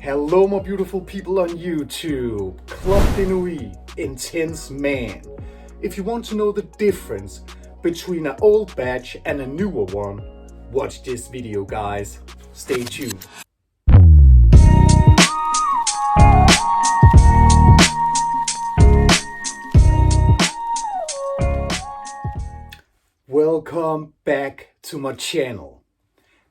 Hello my beautiful people on YouTube, Club de Nuit, Intense Man. If you want to know the difference between an old batch and a newer one, watch this video guys. Stay tuned. Welcome back to my channel.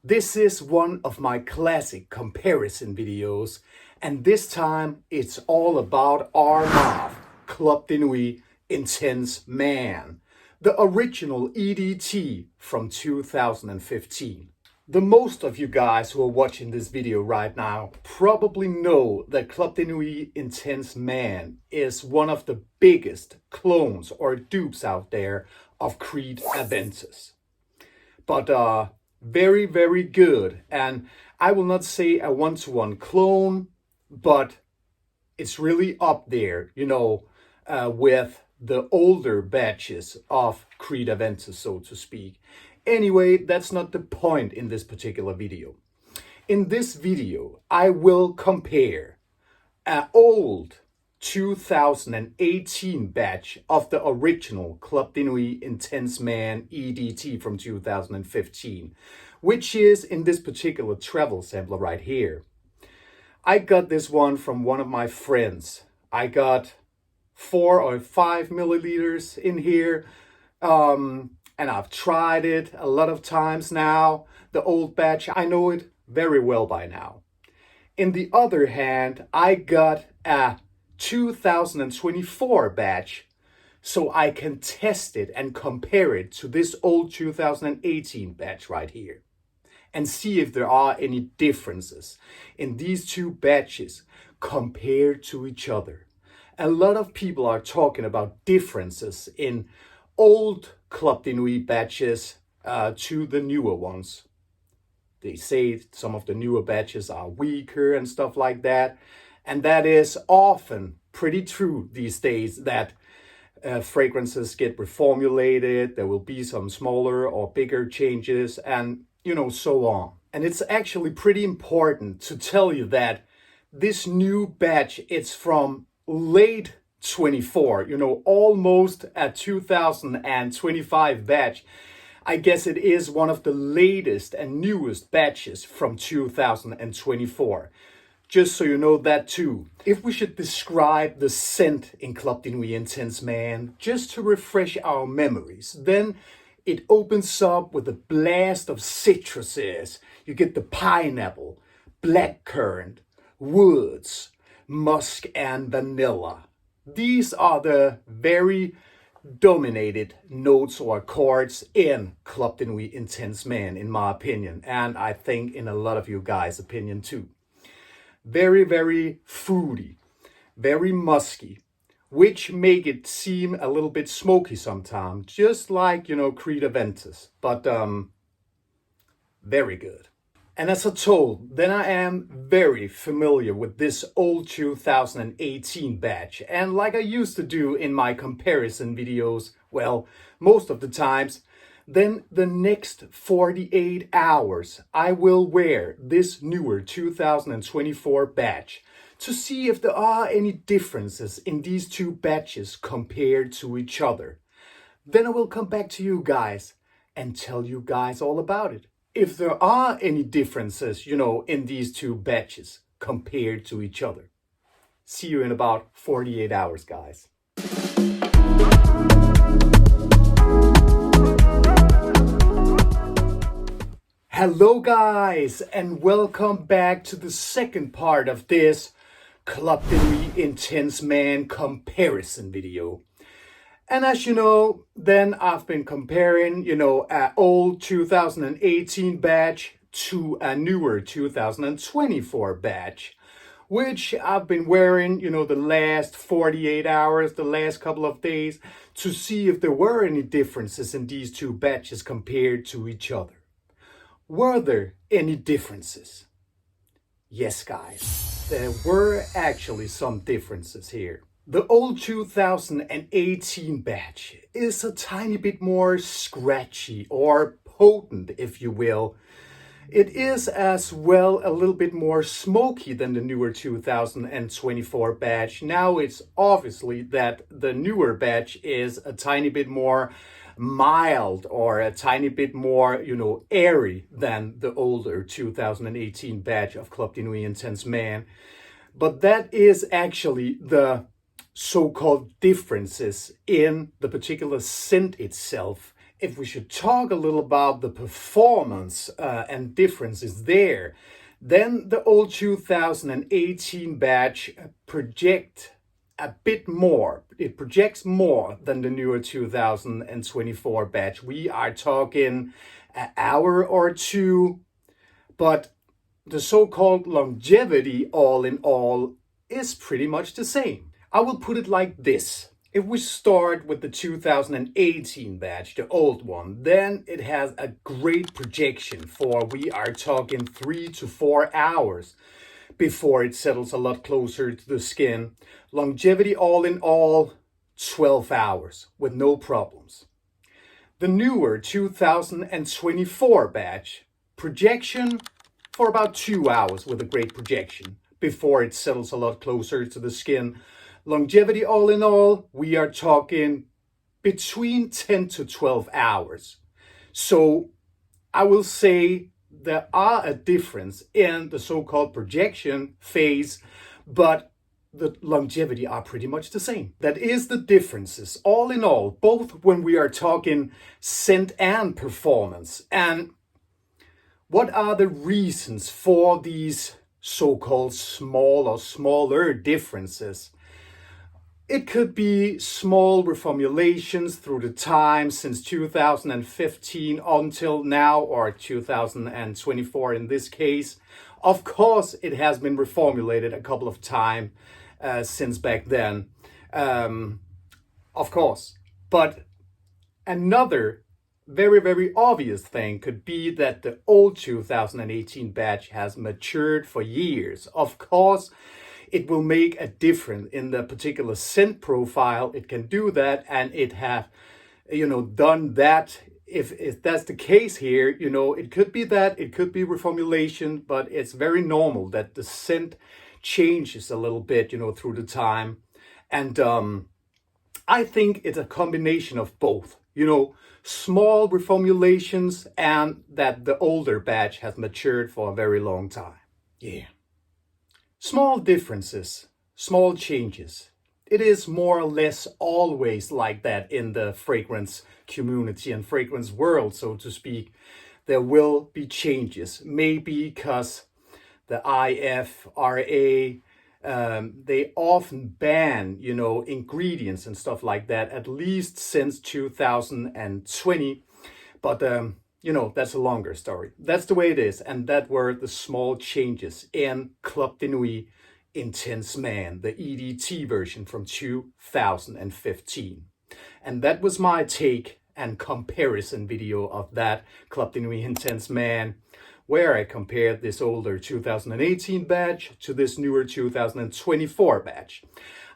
This is one of my classic comparison videos, and this time it's all about Armaf, Club de Nuit, Intense Man, the original EDT from 2015. The most of you guys who are watching this video right now probably know that Club de Nuit Intense Man is one of the biggest clones or dupes out there of Creed Aventus. But very, very good. And I will not say a one-to-one clone, but it's really up there, with the older batches of Creed Aventus, so to speak. Anyway, that's not the point in this particular video. In this video, I will compare an old 2018 batch of the original Club de Nuit Intense Man EDT from 2015, which is in this particular travel sampler right here. I got this one from one of my friends. I got 4 or 5 milliliters in here, and I've tried it a lot of times now. The old batch, I know it very well by now. In the other hand, I got a 2024 batch, so I can test it and compare it to this old 2018 batch right here and see if there are any differences in these two batches compared to each other. A lot of people are talking about differences in old Club de Nuit batches to the newer ones. They say some of the newer batches are weaker and stuff like that. And that is often pretty true these days, that fragrances get reformulated, there will be some smaller or bigger changes, and so on. And it's actually pretty important to tell you that this new batch, it's from late 24, almost a 2025 batch. I guess it is one of the latest and newest batches from 2024. Just so you know that too. If we should describe the scent in Club de Nuit Intense Man, just to refresh our memories, then it opens up with a blast of citruses. You get the pineapple, blackcurrant, woods, musk and vanilla. These are the very dominated notes or chords in Club de Nuit Intense Man, in my opinion, and I think in a lot of you guys' opinion too. Very, very fruity, very musky, which make it seem a little bit smoky sometimes, just like, Creed Aventus, but very good. And as I told, then I am very familiar with this old 2018 batch. And like I used to do in my comparison videos, well, most of the times, then the next 48 hours, I will wear this newer 2024 batch to see if there are any differences in these two batches compared to each other. Then I will come back to you guys and tell you guys all about it. If there are any differences, in these two batches compared to each other. See you in about 48 hours, guys. Hello guys, and welcome back to the second part of this Club de Nuit Intense Man comparison video. And as you know, then I've been comparing, an old 2018 batch to a newer 2024 batch, which I've been wearing, the last 48 hours, the last couple of days, to see if there were any differences in these two batches compared to each other. Were there any differences? Yes, guys, there were actually some differences here. The old 2018 batch is a tiny bit more scratchy or potent, if you will. It is as well a little bit more smoky than the newer 2024 batch. Now it's obviously that the newer batch is a tiny bit more mild or a tiny bit more, airy than the older 2018 batch of Club de Nuit Intense Man. But that is actually the so-called differences in the particular scent itself. If we should talk a little about the performance and differences there, then the old 2018 batch project a bit more. It projects more than the newer 2024 batch. We are talking an hour or two, but the so-called longevity all in all is pretty much the same. I will put it like this. If we start with the 2018 batch, the old one, then it has a great projection for, we are talking 3 to 4 hours before it settles a lot closer to the skin. Longevity all in all, 12 hours with no problems. The newer 2024 batch, projection for about 2 hours with a great projection before it settles a lot closer to the skin. Longevity all in all, we are talking between 10 to 12 hours. So I will say there are a difference in the so-called projection phase, but the longevity are pretty much the same. That is the differences all in all, both when we are talking scent and performance. And what are the reasons for these so-called small or smaller differences? It could be small reformulations through the time since 2015 until now, or 2024 in this case. Of course, it has been reformulated a couple of times since back then. Of course. But another very, very obvious thing could be that the old 2018 batch has matured for years. Of course, it will make a difference in the particular scent profile. It can do that, and it have, done that. If that's the case here, it could be that, it could be reformulation, but it's very normal that the scent changes a little bit, through the time. And I think it's a combination of both, small reformulations and that the older batch has matured for a very long time. Yeah. Small differences, small changes. It is more or less always like that in the fragrance community and fragrance world, so to speak. There will be changes, maybe because the IFRA, they often ban, ingredients and stuff like that, at least since 2020. But that's a longer story. That's the way it is. And that were the small changes in Club de Nuit Intense Man, the EDT version from 2015. And that was my take and comparison video of that Club de Nuit Intense Man, where I compared this older 2018 batch to this newer 2024 batch.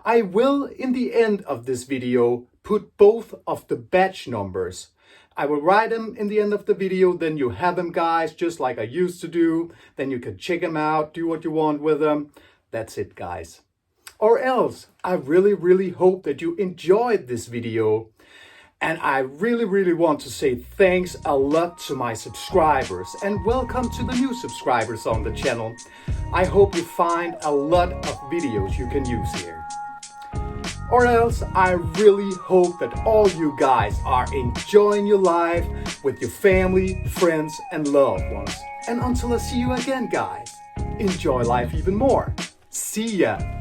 I will, in the end of this video, put both of the batch numbers. I will write them in the end of the video, then you have them, guys, just like I used to do. Then you can check them out, do what you want with them. That's it, guys. Or else, I really, really hope that you enjoyed this video. And I really, really want to say thanks a lot to my subscribers and welcome to the new subscribers on the channel. I hope you find a lot of videos you can use here. Or else, I really hope that all you guys are enjoying your life with your family, friends, and loved ones. And until I see you again, guys, enjoy life even more. See ya!